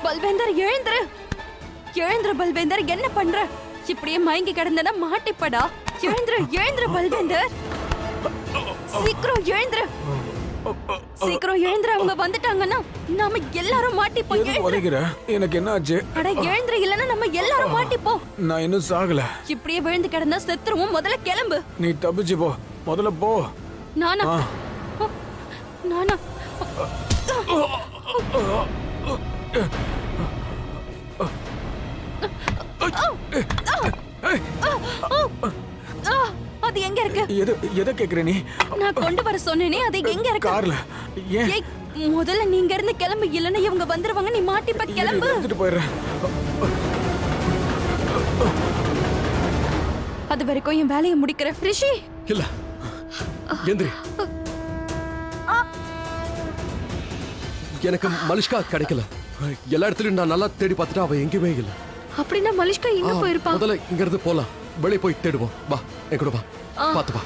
பல்வேந்தர் எழுந்துரு, எழுந்துரு பல்வேந்தர். என்ன பண்ற? இப்படியே மயங்கி கிடந்தனா மாட்டிப்படா. எழுந்துரு, எழுந்துரு பல்வேந்தர். சீக்கிரம் எழுந்துரு, சீக்கிரம் எழுந்துரு. அவங்க வந்துட்டாங்கன்னா நாம எல்லாரும் மாட்டிப்போம். எனக்கு என்ன ஆச்சு? அட எழுந்துரு, இல்லன்னா நம்ம எல்லாரும் மாட்டிப்போம். நான் இன்னும் சாகல. இப்படியே விழுந்து கிடந்தா செத்துருவோம். முதல்ல கிளம்பு. நீ தப்பிச்சு போ, முதல்ல போ. நானா? நானா? அது எங்க இருக்கு? எதை கேக்குற நீ? நான் கொண்டு வர சொன்னேனே, அது எங்க இருக்கு? கார்ல. ஏன்? முதல்ல நீங்க இருந்து கிளம்பு, இல்லன்னா இவங்க வந்துருவாங்க. நீ மாட்டிப்ப. கிளம்பு. எடுத்துட்டு போயிடுறேன். அது வரைக்கும் என் வேலையை முடிக்கிற. ரிஷி இல்ல, எந்திரி. எனக்கு மலிஷ்கா கிடைக்கல. எல்லா இடத்துலயும் நான் நல்லா தேடி பார்த்துட்டு அவ எங்கேயுமே இல்ல. அப்படின்னா மலிஷ்கா எங்க போயிருப்பா? முதல்ல இங்க இருந்து போலாம், வெளியே போய் தேடுவோம். வா, என் கூட வா, பாத்து வா.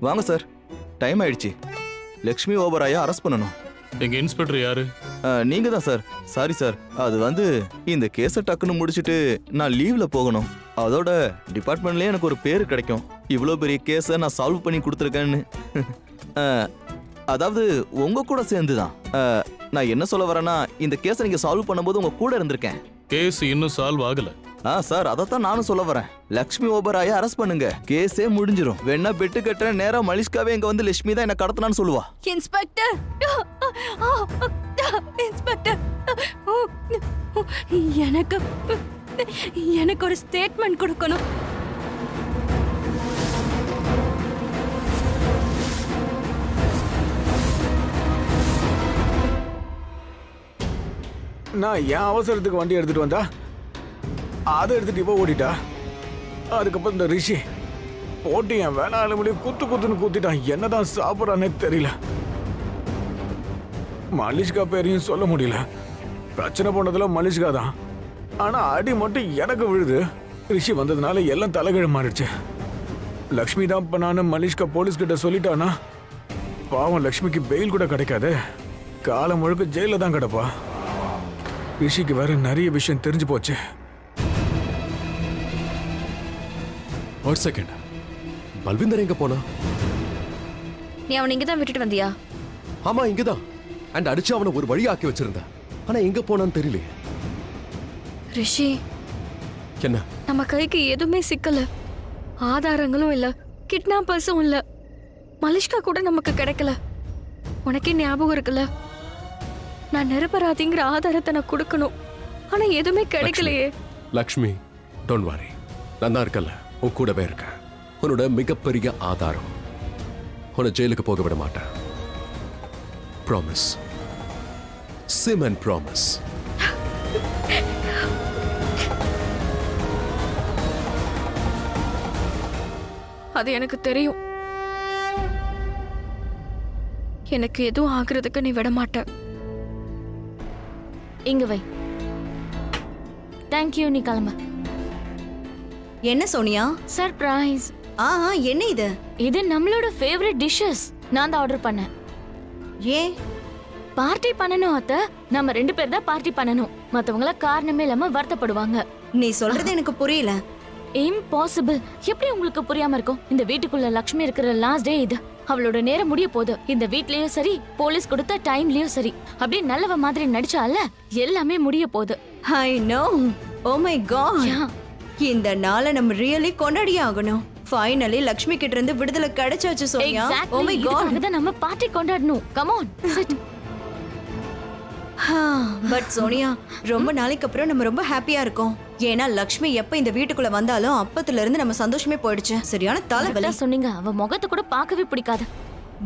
வாங்க சார், டைம் ஆயிடுச்சு. லக்ஷ்மி ஓபராயை அரெஸ்ட் பண்ணணும். எங்க இன்ஸ்பெக்டர் யாரு? நீங்க தான் சார். சாரி சார், அது வந்து இந்த கேஸை டக்குன்னு முடிச்சுட்டு நான் லீவ்ல போகணும். அதோட டிபார்ட்மெண்ட்லயே எனக்கு ஒரு பேரு கிடைக்கும், இவ்வளோ பெரிய கேஸை நான் சால்வ் பண்ணி கொடுத்துருக்கேன்னு. அதாவது உங்க கூட சேர்ந்துதான். நான் என்ன சொல்ல வரேன்னா, இந்த கேஸை நீங்க சால்வ் பண்ணும்போது உங்க கூட இருந்திருக்கேன். கேஸ் இன்னும் சால்வ் ஆகல. சார், அதைத்தான் நானும் சொல்ல வரேன். லக்ஷ்மி ஓபராயை அரெஸ்ட் பண்ணுங்க, கேஸே முடிஞ்சிரும். வேணா பெட்டு கட்டுற நேரம் மலிஷ்காவே இங்க வந்து லட்சுமி தான் என்ன கடத்தினான்னு சொல்லுவா. இன்ஸ்பெக்டர், இன்ஸ்பெக்டர், எனக்கு ஒரு ஸ்டேட்மெண்ட் கொடுக்கணும். நான் என் அவசரத்துக்கு வண்டி எடுத்துட்டு வந்தா அதை எடுத்துட்டு இப்போ ஓடிட்டா. அதுக்கப்புறம் இந்த ரிஷி போட்டு என் வேணாலும் முடியும் குத்துன்னு குத்திட்டான். என்னதான் சாப்பிட்றானே தெரியல. மலிஷ்கா பேரையும் சொல்ல முடியல. பிரச்சனை போனதுல மலிஷ்கா தான். ஆனா அடி மட்டும் எனக்கு விழுது. ரிஷி வந்ததுனால எல்லாம் தலைகீழ மாறிடுச்சு. லக்ஷ்மி தான் இப்ப நானும் மலிஷ்கா போலீஸ் கிட்ட சொல்லிட்டானா பாவம் லக்ஷ்மிக்கு பெயில் கூட கிடைக்காது. காலம் முழுக்க ஜெயில தான் கிடப்பா. ரிஷிக்கு வேற நிறைய விஷயம் தெரிஞ்சு போச்சு. ஒரு செகண்ட், பல்விந்தர் எங்க போனா? நீ அவனை இங்கதான் விட்டுட்டு வந்தியா? ஆமா, இங்கதான். அண்ட் அடிச்சு அவனை ஒரு வழி ஆக்கி வச்சிருந்தா. ஆனா எங்க போனான்னு தெரியலையே. ரிஷி, என்ன? நம்ம கைக்கு எதுவுமே சிக்கல. ஆதாரங்களும் இல்ல, கிட்னாப்பர்ஸும் இல்ல, மலிஷ்கா கூட நமக்கு கிடைக்கல. உனக்கே ஞாபகம் இருக்குல்ல, நான் நிரபராதிங்கிற ஆதாரத்தை நான் கொடுக்கணும். ஆனா எதுவுமே கிடைக்கலையே. லக்ஷ்மி, டோன்ட் வரி, நான் தான் இருக்கல, உன் கூடவே இருக்க. உன்னோட மிகப்பெரிய ஆதாரம். உன்னை ஜெயிலுக்கு போக விட மாட்டேன். ப்ராமிஸ். சிமன் ப்ராமிஸ். அது எனக்கு தெரியும். எனக்கு எதுவும் ஆகுறதுக்கு நீ விட மாட்ட. இங்க வை. தேங்க்யூ, நீ கிளம்ப. என்ன சோனியா? சர்ப்ரைஸ். என்ன இது? இது நம்மளோட ஃபேவரட் டிஷஸ். நான் தான் ஆர்டர் பண்ணேன். ஏன்? பார்ட்டி பண்ணணும் அத்தை. நம்ம 2 பேர் தான் பார்ட்டி பண்ணணும். மத்தவங்கள காரணமே இல்லாம வருத்தப்படுவாங்க. நீ சொல்றது எனக்கு புரியல. இம்பாசிபிள். எப்படி உங்களுக்கு புரியாம இருக்கும்? இந்த வீட்டுக்குள்ள லக்ஷ்மி இருக்கிற லாஸ்ட் டே இது. அவளோட நேரம் முடிய போகுது. இந்த வீட்லயும் சரி, போலீஸ் கொடுத்த டைம்லயும் சரி, அப்படியே நல்லவ மாதிரி நடிச்சால எல்லாமே முடிய போகுது. I know. Oh my God. இந்த நாளை நம்ம ரியலி கொண்டாடியே ஆகணும். ஃபைனலி லக்ஷ்மி கிட்ட இருந்து விடுதலை கிடைச்சாச்சு சோனியா. ஓ மை காட். அத நம்ம பார்ட்டி கொண்டாடணும். Come on, sit. But Sonia, ரொம்ப நாளைக்கு அப்புறம் நம்ம ரொம்ப ஹாப்பியா இருக்கோம். ஏன்னா லக்ஷ்மி எப்ப இந்த வீட்டுக்குள்ள வந்தாலும் அப்பத்துல இருந்து நம்ம சந்தோஷமே போயிடுச்சு. சரியான தலைவலி. கரெக்டா சொன்னீங்க, அவ முகத்தை கூட பார்க்கவே பிடிக்காது.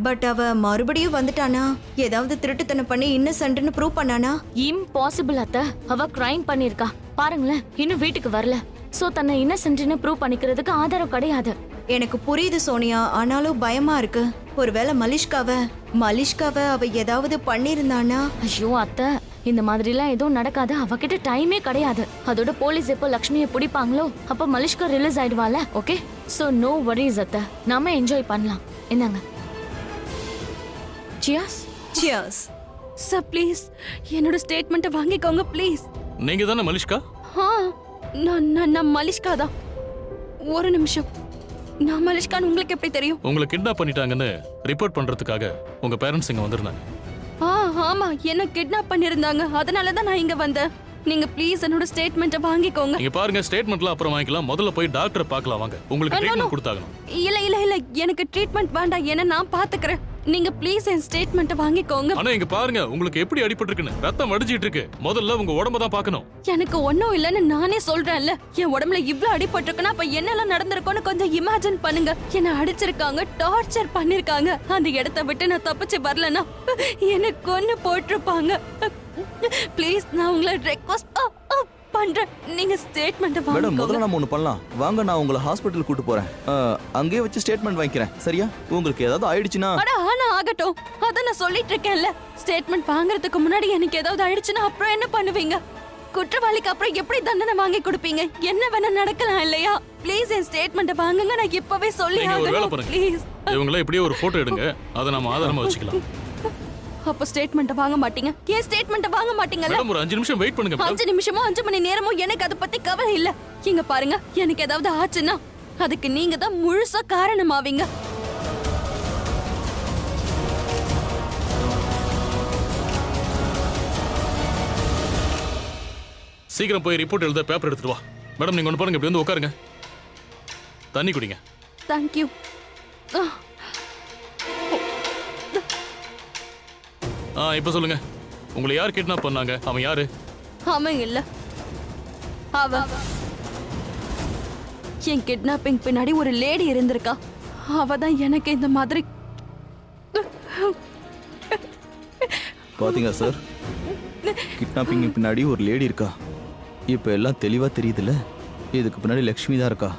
பட் அவ மறுபடியும் வந்துட்டானா? ஏதாவது திருட்டுத்தனம் பண்ணி இன்னசென்ட்னு ப்ரூவ் பண்ணானா? இம்பாசிபிள் அத்த. அவ கிரைம் பண்ணிருக்கா. பாருங்களேன், இன்னும் வீட்டுக்கு வரல. சோ தன்னை இன்னசென்ட்னு ப்ரூவ் பண்ணிக்கிறதுக்கு ஆதாரம் கிடையாது. எனக்கு புரியுது சோனியா, ஆனாலும் பயமா இருக்கு. ஒருவேளை மலிஷ்காவ அவ ஏதாவது பண்ணிருந்தானா? ஐயோ அத்தை, இந்த மாதிரிலாம் எதுவும் நடக்காது. அவகிட்ட டைமே கிடையாது. அதோட போலீஸ் எப்போ லக்ஷ்மியை பிடிப்பாங்களோ அப்ப மலிஷ்கா ரிலீஸ் ஆயிடுவால. ஓகே, சோ நோ வரிஸ் அத்தை. நாம என்ஜாய் பண்ணலாம். என்னங்க? சியர்ஸ். சியர்ஸ். சார் ப்ளீஸ் என்னோட ஸ்டேட்மெண்ட்டை வாங்கிக்கோங்க ப்ளீஸ். நீங்க தானே மலிஷ்கா? நான் மலிஷ்கா தான். ஒரு நிமிஷம், நான் மலிஷ்கான்னு உங்களுக்கு எப்படி தெரியும்? உங்களை கிட்னாப் பண்ணிட்டாங்கன்னு ரிப்போர்ட் பண்றதுக்காக உங்க பேரண்ட்ஸ் இங்க வந்திருந்தாங்க. ஆமா, என்ன கிட்னாப் பண்ணிருந்தாங்க. அதனால தான் நான் இங்க வந்தேன். நீங்க ப்ளீஸ் என்னோட ஸ்டேட்மெண்ட்டை வாங்கிக்கோங்க. நீங்க பாருங்க, ஸ்டேட்மெண்ட்லாம் அப்புறம் வாங்கிக்கலாம். முதல்ல போய் டாக்டரை பார்க்கலாம் வாங்க. உங்களுக்கு ட்ரீட்மெண்ட் கொடுத்தாகணும். இல்ல எனக்கு ட்ரீட்மெண்ட் வேண்டாம். ஏன்னா நான் பாத்துக்கிறேன். நீங்க ப்ளீஸ் என் ஸ்டேட்மெண்ட்டை வாங்கிக்கோங்க. ஆனா இங்க பாருங்க, உங்களுக்கு எப்படி அடிபட்டிருக்குன்னு. ரத்தம் வடிஞ்சிட்டு இருக்கு. முதல்ல உங்க உடம்ப தான் பார்க்கணும். எனக்கு ஒண்ணும் இல்லைன்னு நானே சொல்றேன்ல. என் உடம்புல இவ்ளோ அடிபட்டிருக்குன்னா அப்ப என்னெல்லாம் நடந்திருக்கும்னு கொஞ்சம் இமேஜின் பண்ணுங்க. என்ன அடிச்சிருக்காங்க, டார்ச்சர் பண்ணிருக்காங்க. அந்த இடத்தை விட்டு நான் தப்பிச்சு வரலன்னா என்ன கொன்னு போட்டிருப்பாங்க. ப்ளீஸ் நான் உங்களை ரெக்வெஸ்ட் பண்றேன், நீங்க ஸ்டேட்மெண்ட் மேடம், முதல்ல வாங்கிக்கோங்க. நம்ம ஒன்று பண்ணலாம் வாங்க. நான் உங்களை ஹாஸ்பிட்டல் கூட்டு போறேன். அங்கேயே வச்சு ஸ்டேட்மெண்ட் வாங்கிக்கிறேன். சரியா? உங்களுக்கு ஏதாவது ஆயிடுச்சுன்னா ஆனா ஆகட்டும், அத நான் சொல்லிட்டு இருக்கேன்ல. ஸ்டேட்மெண்ட் வாங்குறதுக்கு முன்னாடி எனக்கு ஏதாவது ஆயிடுச்சுன்னா அப்புறம் என்ன பண்ணுவீங்க? குற்றவாளிக்கு அப்புறம் எப்படி தண்டனை வாங்கி கொடுப்பீங்க? என்ன வேணா நடக்கலாம் இல்லையா? ப்ளீஸ் என் ஸ்டேட்மெண்ட்டை வாங்குங்க. நான் இப்பவே சொல்லி நீங்க ஒரு வேலை ஆகணும் பாருங்க. ப்ளீஸ். இவங்கள இப்படியே ஒரு போட்டோ எடுங்க. அதை நம்ம ஆதாரமா வச்சுக்கலாம். அப்ப ஸ்டேட்மெண்ட்டை வாங்க மாட்டீங்க? ஏன் ஸ்டேட்மெண்ட்டை வாங்க மாட்டீங்கல்ல? மேடம், ஒரு 5 நிமிஷம் வெயிட் பண்ணுங்க மேடம். 5 நிமிஷமோ 5 மணி நேரமோ எனக்கு அதை பத்தி கவலை இல்ல. இங்க பாருங்க, எனக்கு ஏதாவது ஆச்சுன்னா அதுக்கு நீங்க தான் முழுசா காரணமாவீங்க. சீக்கிரம் போய் ரிப்போர்ட் எழுத பேப்பர் எடுத்துட்டு வா. மேடம், நீங்க ஒன்று பாருங்க, இப்படி வந்து உட்காருங்க. தண்ணி குடிங்க. தேங்க்யூ. இப்போ சொல்லுங்க, உங்களை யார் கிட்னாப் பண்ணாங்க? அவன் யாரு? அவன் இல்ல, அவ. என் கிட்னாப்பிங் பின்னாடி ஒரு லேடி இருந்திருக்கா. அவ தான் எனக்கு இந்த மாதிரி. பாத்தீங்க சார், கிட்னாப்பிங் பின்னாடி ஒரு லேடி இருக்கா. இப்போ எல்லாம் தெளிவா தெரியுதுல்ல. இதுக்கு பின்னாடி லக்ஷ்மி தான் இருக்கா.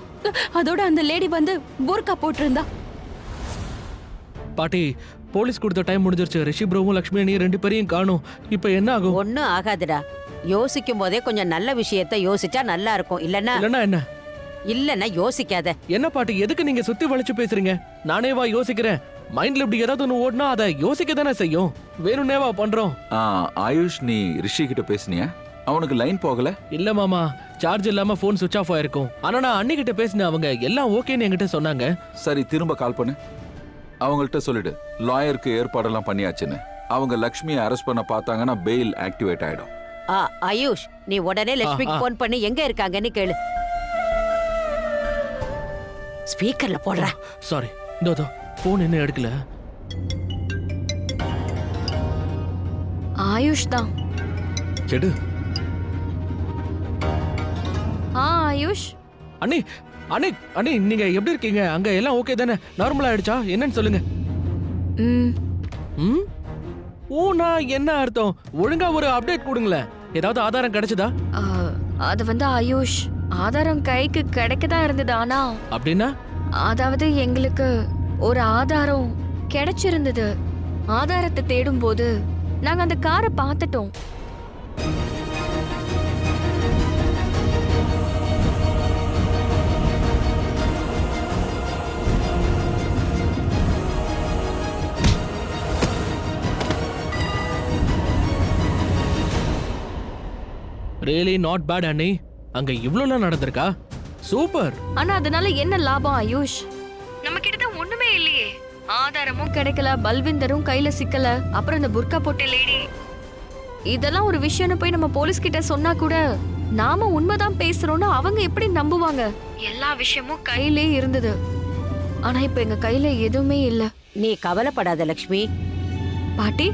அதோட அந்த லேடி வந்து போர்க்கா போட்டிருந்தா. பாட்டி, போலீஸ் கொடுத்த டைம் முடிஞ்சிருச்சு. ரிஷி ப்ரோவும் லக்ஷ்மி நீ 2 பேரையும் காணும். இப்போ என்ன ஆகும்? ஒன்னும் ஆகாதுடா. யோசிக்கும் போதே கொஞ்சம் நல்ல விஷயத்த யோசிச்சா நல்லா இருக்கும். இல்லன்னா இல்லன்னா யோசிக்காத. என்ன பாட்டி, எதுக்கு நீங்க சுத்தி வளைச்சு பேசுறீங்க? நானேவா யோசிக்கிறேன். மைண்ட்ல இப்படி ஏதாவது ஒன்று ஓடுனா அதை யோசிக்க தானே செய்யும். வேணும்னேவா பண்றோம். ஆயுஷ், நீ ரிஷி கிட்ட பேசுனியா? அவனுக்கு லைன் போகல. இல்ல மாமா, சார்ஜ் இல்லாம போன் சுவிட்ச் ஆஃப் ஆயிருக்கும். ஆனா நான் அன்னிக்கிட்ட பேசினேன். அவங்க எல்லாம் ஓகேன்னு என்கிட்ட சொன்னாங்க. சரி, திரும்ப கால் பண்ணு. அவங்கள்ட்ட சொல்லிடு லாயருக்கு ஏற்பாடெல்லாம் பண்ணியாச்சுன்னு. அவங்க லக்ஷ்மியை அரெஸ்ட் பண்ண பார்த்தாங்கன்னா பெயில் ஆக்டிவேட் ஆயிடும். ஆயுஷ், நீ உடனே லட்சுமிக்கு போன் பண்ணி எங்க இருக்காங்கன்னு கேளு. ஸ்பீக்கர்ல போடுற. சாரி, இதோ போன் என்ன எடுக்கல. ஆயுஷ் தான். எடு. ஆயுஷ். அண்ணி அண்ணி அண்ணி, நீங்க எப்படி இருக்கீங்க? அங்க எல்லாம் ஓகே தானே? நார்மலா ஆயிடுச்சா என்னன்னு சொல்லுங்க. ம். ஊனா என்ன அர்த்தம்? ஒழுங்கா ஒரு அப்டேட் கொடுங்களேன். ஏதாவது ஆதாரம் கிடைச்சதா? அது வந்து ஆயுஷ், ஆதாரம் கைக்கு கிடைக்கதான் இருந்தது. ஆனா அப்படின்னா அதாவது எங்களுக்கு ஒரு ஆதாரம் கிடைச்சிருந்தது. ஆதாரத்தை தேடும் போது நாங்க அந்த காரை பார்த்துட்டோம். ரியலி நாட் பேட் அண்ணி. அங்க இவ்ளோலாம் நடந்திருக்கா? சூப்பர். ஆனா அதனால என்ன லாபம் ஆயுஷ்? நம்ம கிட்ட தான் ஒண்ணுமே இல்லையே. ஆதாரமும் கிடைக்கல, பல்விந்தரும் கையில சிக்கல, அப்புறம் இந்த புர்கா போட்ட லேடி. இதெல்லாம் ஒரு விஷயம்னு போய் நம்ம போலீஸ் கிட்ட சொன்னா கூட நாம உண்மைதான் பேசுறோம்னு அவங்க எப்படி நம்புவாங்க? எல்லா விஷயமும் கையிலே இருந்தது. ஆனா இப்ப எங்க கையில எதுவுமே இல்ல. நீ கவலைப்படாத லக்ஷ்மி. பாட்டி,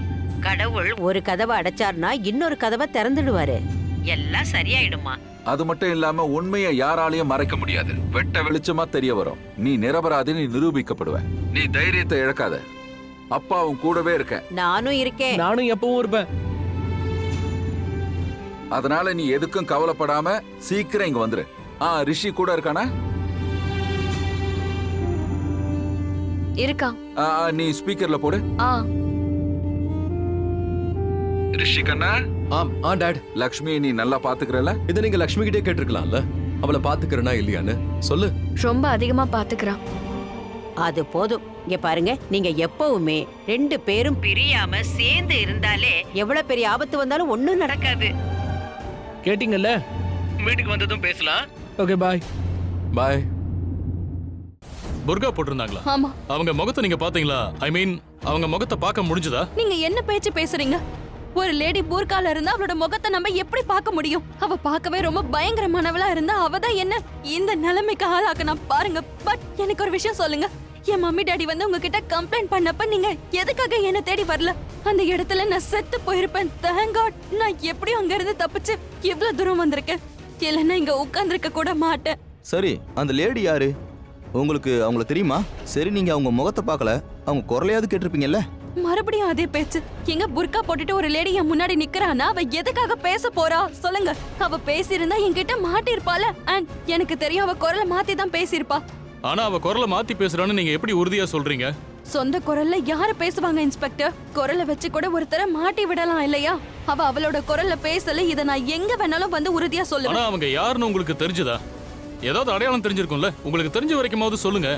கடவுள் ஒரு கதவை அடைச்சார்னா இன்னொரு கதவை திறந்துடுவாரு. எல்லாம் சரியாயிடுமா. அது மட்டும் இல்லாம உண்மையை யாராலையும் மறைக்க முடியாது. வெட்ட வெளிச்சமா தெரிய வரும். நீ நிரபராதி, நீ நிரூபிக்கப்படுவ. நீ தைரியத்தை இழக்காத. அப்பா உன் கூடவே இருக்க. நானும் இருக்கேன். நானும் எப்பவும் இருப்பேன். அதனால நீ எதுக்கும் கவலைப்படாம சீக்கிரம் இங்க வந்துரு. ரிஷி கூட இருக்கானா? இருக்கா? நீ ஸ்பீக்கர்ல போடு. ரிஷி கண்ணா. டாட். லக்ஷ்மியை நீ நல்லா பாத்துக்கிறல? இதை நீங்க லக்ஷ்மி கிட்டே கேட்டிருக்கலாம்ல. அவளை பாத்துக்கிறனா இல்லையான்னு சொல்லு. ரொம்ப அதிகமா பாத்துக்கிறான். அது போதும். இங்க பாருங்க, நீங்க எப்பவுமே 2 பேரும் பிரியாம சேர்ந்து இருந்தாலே எவ்வளவு பெரிய ஆபத்து வந்தாலும் ஒண்ணும் நடக்காது. கேட்டிங்கல்ல? வீட்டுக்கு வந்ததும் பேசலாம். Okay bye. பாய். புர்கா போட்டிருந்தாங்களா? ஆமா. அவங்க முகத்தை நீங்க பாத்தீங்களா? ஐ மீன் அவங்க முகத்தை பார்க்க முடிஞ்சதா? நீங்க என்ன பேச்சு பேசுறீங்க? ஒரு லேடி பூர்கால இருந்தா அவளோட முகத்தை நம்ம எப்படி பார்க்க முடியும்? அவ பார்க்கவே ரொம்ப பயங்கரமானவளா இருந்தா அவதான் என்ன இந்த நிலைமைக்கு ஆளாக்குனா பாருங்க. பட் எனக்கு ஒரு விஷயம் சொல்லுங்க. என் மம்மி டாடி வந்து உங்ககிட்ட கம்ப்ளைண்ட் பண்ணப்ப நீங்க எதுக்காக என்ன தேடி வரல? அந்த இடத்துல நான் செத்து போயிருப்பேன். தேங்க் காட் நான் எப்படியும் அங்க இருந்து தப்பிச்சு இவ்வளவு தூரம் வந்திருக்கேன். இல்லைன்னா இங்க உட்கார்ந்திருக்க கூட மாட்டேன். சரி, அந்த லேடி யாரு? உங்களுக்கு அவங்கள தெரியுமா? சரி, நீங்க அவங்க முகத்தை பார்க்கல, அவங்க குரலையாவது கேட்டிருப்பீங்கல்ல? மறுபடியும் அதே பேச்சு. எங்க புர்கா போட்டுட்டு ஒரு லேடி என் முன்னாடி நிக்கறானா அவ எதுக்காக பேச போறா சொல்லுங்க. அவ பேசியிருந்தா என்கிட்ட மாட்டிருப்பால. அண்ட் எனக்கு தெரியும் அவ குரலை மாத்தி தான் பேசியிருப்பா. ஆனா அவ குரலை மாத்தி பேசுறான்னு நீங்க எப்படி உறுதியா சொல்றீங்க? சொந்த குரல்ல யாரு பேசுவாங்க இன்ஸ்பெக்டர்? குரலை வச்சு கூட ஒருத்தரை மாட்டி விடலாம் இல்லையா? அவ அவளோட குரல்ல பேசல. இத நான் எங்க வேணாலும் வந்து உறுதியா சொல்லுவேன். ஆனா அவங்க யாருன்னு உங்களுக்கு தெரிஞ்சதா? ஏதாவது அடையாளம் தெரிஞ்சிருக்கும்ல? உங்களுக்கு தெரிஞ்ச வரைக்குமாவது சொல்லுங்க.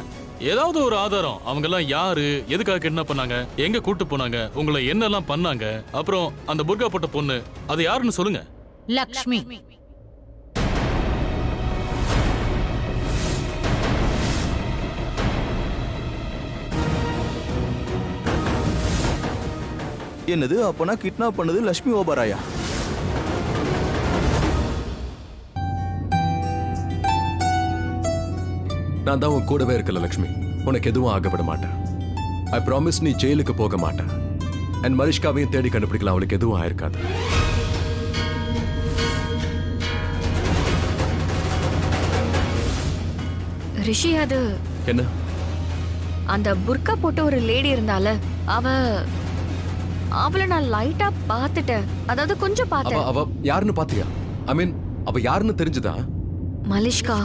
ஏதாவது ஒரு ஆதாரம். அவங்க எல்லாம் யாரு, எதுக்காக கிட்னாப் பண்ணாங்க, எங்க கூட்டு போனாங்க, உங்களை என்னெல்லாம் பண்ணாங்க, அப்புறம் அந்த புர்கா போட்ட பொண்ணு அது யாருன்னு சொல்லுங்க. லக்ஷ்மி. என்னது? அப்பனா கிட்னாப் பண்ணது லட்சுமி ஓபராயா? நான் தான் உன் கூடவே இருக்கல லக்ஷ்மி. உனக்கு எதுவும் ஆகப்பட மாட்டேன். ஐ ப்ராமிஸ் நீ ஜெயிலுக்கு போக மாட்டேன். அண்ட் மரிஷ்காவையும் தேடி கண்டுபிடிக்கலாம். அவளுக்கு எதுவும் ஆயிருக்காது. ரிஷி, அது என்ன? அந்த புர்கா போட்ட ஒரு லேடி இருந்தால அவளை நான் லைட்டா பாத்துட்டேன். அதாவது கொஞ்சம் பார்த்தேன். அவ யாருன்னு பாத்தியா? ஐ மீன் அவ யாருன்னு தெரிஞ்சுதா? மலிஷ்கா.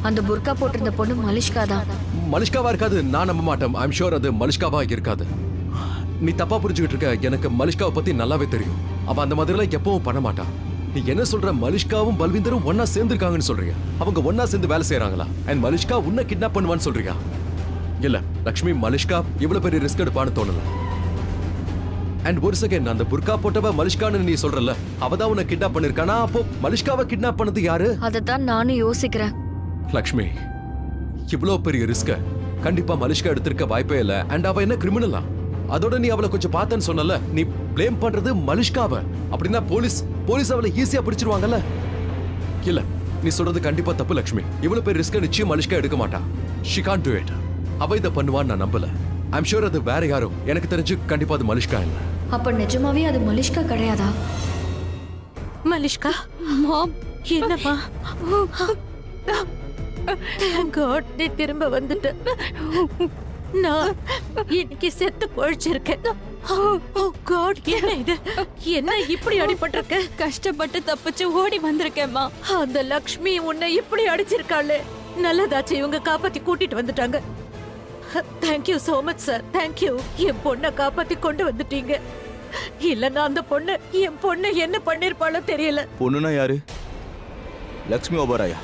அந்த புர்கா போட்டிருந்த பொண்ணு மலிஷ்கா தான். மலிஷ்காவா இருக்காது. நான் நம்ப மாட்டேன். ஐம் ஷூர் அது மலிஷ்காவா இருக்காது. நீ தப்பா புரிஞ்சுக்கிட்டு இருக்க. எனக்கு மலிஷ்காவை பத்தி நல்லாவே தெரியும். அவ அந்த மாதிரிலாம் எப்பவும் பண்ண மாட்டா. நீ என்ன சொல்ற? மலிஷ்காவும் பல்விந்தரும் ஒன்னா சேர்ந்திருக்காங்கன்னு சொல்றியா? அவங்க ஒன்னா சேர்ந்து வேலை செய்யறாங்களா? அண்ட் மலிஷ்கா உன்னை கிட்னாப் பண்ணுவான்னு சொல்றியா? இல்ல லக்ஷ்மி, மலிஷ்கா இவ்வளவு பெரிய ரிஸ்க் எடுப்பான்னு தோணல. அண்ட் ஒரு செகண்ட், அந்த புர்கா போட்டவ மலிஷ்கான்னு நீ சொல்றல, அவதான் உன்னை கிட்னாப் பண்ணிருக்கானா? அப்போ மலிஷ்காவை கிட்னாப் பண்ணது யாரு? அதத்தான் நானும் யோசிக்கிறேன். லக்ஷ்மி, இவ்வளவு பெரிய ரிஸ்க கண்டிப்பா மலிஷ்கா எடுத்திருக்க வாய்ப்பே இல்ல. அண்ட் அவ என்ன கிரிமினலா? அதோட நீ அவளை கொஞ்சம் பார்த்தேன்னு சொன்னல. நீ ப்ளேம் பண்றது மலிஷ்காவை. அப்படின்னா போலீஸ் அவளை ஈஸியா பிடிச்சிருவாங்கல்ல? இல்ல, நீ சொல்றது கண்டிப்பா தப்பு லக்ஷ்மி. இவ்வளவு பெரிய ரிஸ்க நிச்சயம் மலிஷ்கா எடுக்க மாட்டா. She can't to it. அவ இதை பண்ணுவான்னு நான் நம்பல. ஐம் ஷூர் அது வேற யாரும். எனக்கு தெரிஞ்சு கண்டிப்பா அது மலிஷ்கா இல்ல. அப்ப நிஜமாவே அது மலிஷ்கா கிடையாதா? மலிஷ்கா, மாம், என்னம்மா? Thank God, நீ திரும்ப வந்துட்ட. நான் இன்னைக்கு செத்து பொழிச்சிருக்கேன். Oh God, என்ன இது? என்ன இப்படி அடிபட்டிருக்க? கஷ்டப்பட்டு தப்பிச்சு ஓடி வந்திருக்கேம்மா. அந்த லக்ஷ்மி உன்னை இப்படி அடிச்சிருக்காளே. நல்லதாச்சு, இவங்க காப்பாத்தி கூட்டிட்டு வந்துட்டாங்க. Thank you so much sir, thank you. என் பொண்ணை காப்பாத்தி கொண்டு வந்துட்டீங்க. இல்லன்னா அந்த பொண்ணு, என் பொண்ணு என்ன பண்ணிருப்பாளோ தெரியல. பொண்ணுனா யாரு? லட்சுமி ஓபராயா?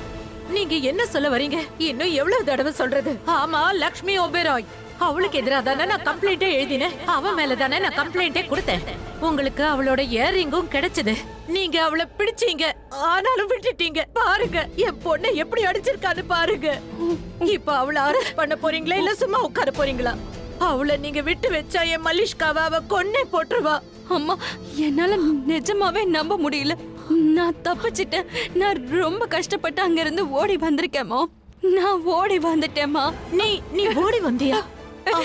நீங்க என்ன சொல்ல வரீங்க? இன்னும் எவ்வளவு தடவை சொல்றது? ஆமா, லக்ஷ்மி ஓபராய். அவளுக்கு எதிராக தானே நான் கம்ப்ளைண்டே எழுதினேன். அவ மேல தானே நான் கம்ப்ளைண்டே கொடுத்தேன். உங்களுக்கு அவளோட இயரிங்கும் கிடைச்சது. நீங்க அவளை பிடிச்சீங்க, ஆனாலும் விட்டுட்டீங்க. பாருங்க என் பொண்ணை எப்படி அடிச்சிருக்கான்னு பாருங்க. இப்ப அவளை அரெஸ்ட் பண்ண போறீங்களா இல்ல சும்மா உட்கார போறீங்களா? அவளை நீங்க விட்டு வச்சா என் மலிஷ்காவை அவ கொன்னே போட்டுருவா. அம்மா, என்னால நிஜமாவே நம்ப முடியல. நான் தப்பிச்சிட்டேன். நான் ரொம்ப கஷ்டப்பட்டு அங்க இருந்து ஓடி வந்திருக்கேம்மா. நான் ஓடி வந்துட்டேம்மா. நீ ஓடி வந்தியா?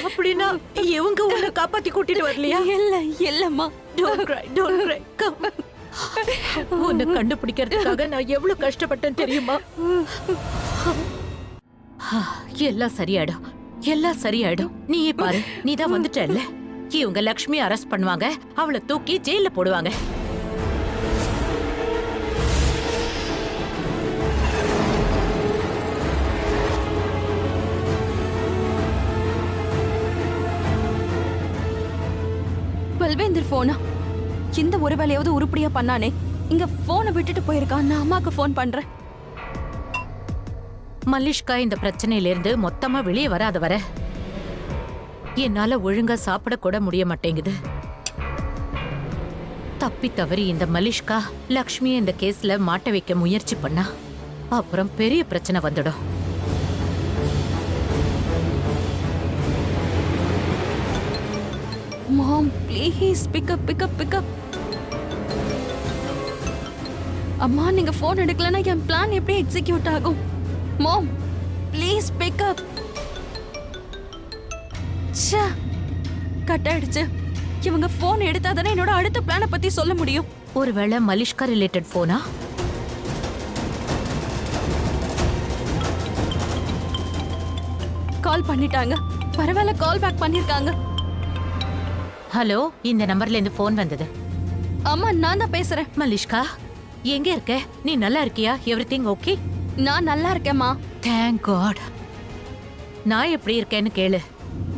அப்படின்னா இவங்க உன்னை காப்பாத்தி கூட்டிட்டு வரலையா? இல்ல இல்லம்மா. Don't cry, don't cry. Come. உன்னை கண்டுபிடிக்கிறதுக்காக நான் எவ்வளவு கஷ்டப்பட்டேன் தெரியுமா? எல்லாம் சரியாயிடும், எல்லாம் சரியாயிடும். நீயே பாரு, நீ தான் வந்துட்டல்ல. இவங்க லக்ஷ்மி அரெஸ்ட் பண்ணுவாங்க, அவளை தூக்கி ஜெயில போடுவாங்க. பல்வேந்தர் போனா இந்த ஒரு வேலையாவது உருப்படியா பண்ணானே. இங்க போனை விட்டுட்டு போயிருக்கான். நான் அம்மாக்கு போன் பண்றேன். மல்லிஷ்கா இந்த பிரச்சனையில இருந்து மொத்தமா வெளியே வராத வர என்னால ஒழுங்கா சாப்பிட கூட முடிய மாட்டேங்குது. தப்பி தவறி இந்த மல்லிஷ்கா லக்ஷ்மியை இந்த கேஸ்ல மாட்ட வைக்க முயற்சி பண்ணா அப்புறம் பெரிய பிரச்சனை வந்துடும். மாம் ப்ளீஸ் பிக் அப். அம்மா நீங்க போன் எடுக்கலனா என் பிளான் எப்படி எக்ஸிக்யூட் ஆகும்? மாம் ப்ளீஸ் பிக் அப். ச்சே கட் ஆயிடுச்சு. இவங்க போன் எடுத்தாதானே என்னோட அடுத்த பிளானை பத்தி சொல்ல முடியும். ஒருவேளை மல்லிஷ்கா ரிலேட்டட் போனா? கால் பண்ணிட்டாங்க. பரவாயில்ல, கால் பேக் பண்ணிருக்காங்க. ஹலோ, இந்த நம்பர்ல இருந்து போன் வந்தது. அம்மா நான் தான் பேசுறேன். மல்லிஷ்கா எங்க இருக்க? நீ நல்லா இருக்கியா? Everything okay? நான் நல்லா இருக்கேம்மா. Thank God. நான் எப்படி இருக்கேன்னு கேளு.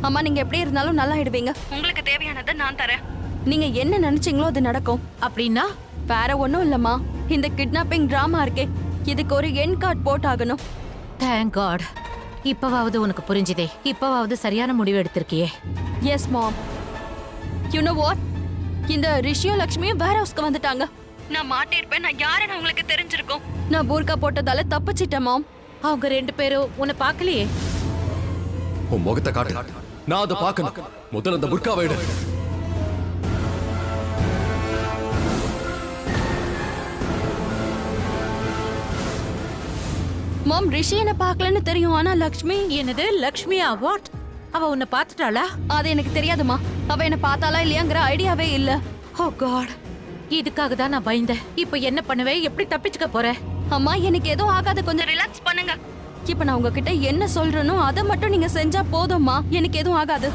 அம்மா நீங்க எப்படி இருந்தாலும் நல்லா ஆயிடுவீங்க. உங்களுக்கு தேவையானதை நான் தரேன். நீங்க என்ன நினைச்சீங்களோ அது நடக்கும். அப்படின்னா வேற ஒண்ணும் இல்லம்மா. இந்த கிட்னாப்பிங் டிராமா இருக்கே, இதுக்கு ஒரு எண்ட் கார்டு போட்டாகணும். Thank God. இப்பவாவது உனக்கு புரிஞ்சுதே. இப்பவாவது சரியான முடிவு எடுத்திருக்கியே. Yes ma'am. You know what, இந்த ரிஷியும் லக்ஷ்மியும் வேற ஹவுஸ்க்கு வந்துட்டாங்க. நான் மாட்டிருப்பேன். நான் யாருன்னு உங்களுக்கு தெரிஞ்சிருக்கும். நான் பூர்கா போட்டதால தப்பிச்சிட்டேன் மாம். அவங்க ரெண்டு பேரும் உன்னை பார்க்கலையே. உன் முகத்தை காட்டு, நான் அதை பார்க்கணும். முதல்ல அந்த புர்காவை எடு. மாம் ரிஷி என்ன பார்க்கலன்னு தெரியும், ஆனா லக்ஷ்மி. என்னது லக்ஷ்மியா? வாட்? அவ உன்னை பார்த்துட்டாளா? அது எனக்கு தெரியாதுமா. அவ என்ன பார்த்தாளா இல்லையாங்கிற ஐடியாவே இல்ல. ஓ காட், இதுக்காக தான் நான் பயந்தேன். இப்போ என்ன பண்ணுவே? எப்படி தப்பிச்சுக்க போற? அம்மா எனக்கு எதுவும் ஆகாது, கொஞ்சம் ரிலாக்ஸ் பண்ணுங்க. இப்ப நான் உங்ககிட்ட என்ன சொல்றேனோ அதை மட்டும் நீங்க செஞ்சா போதும்மா. எனக்கு எதுவும் ஆகாது.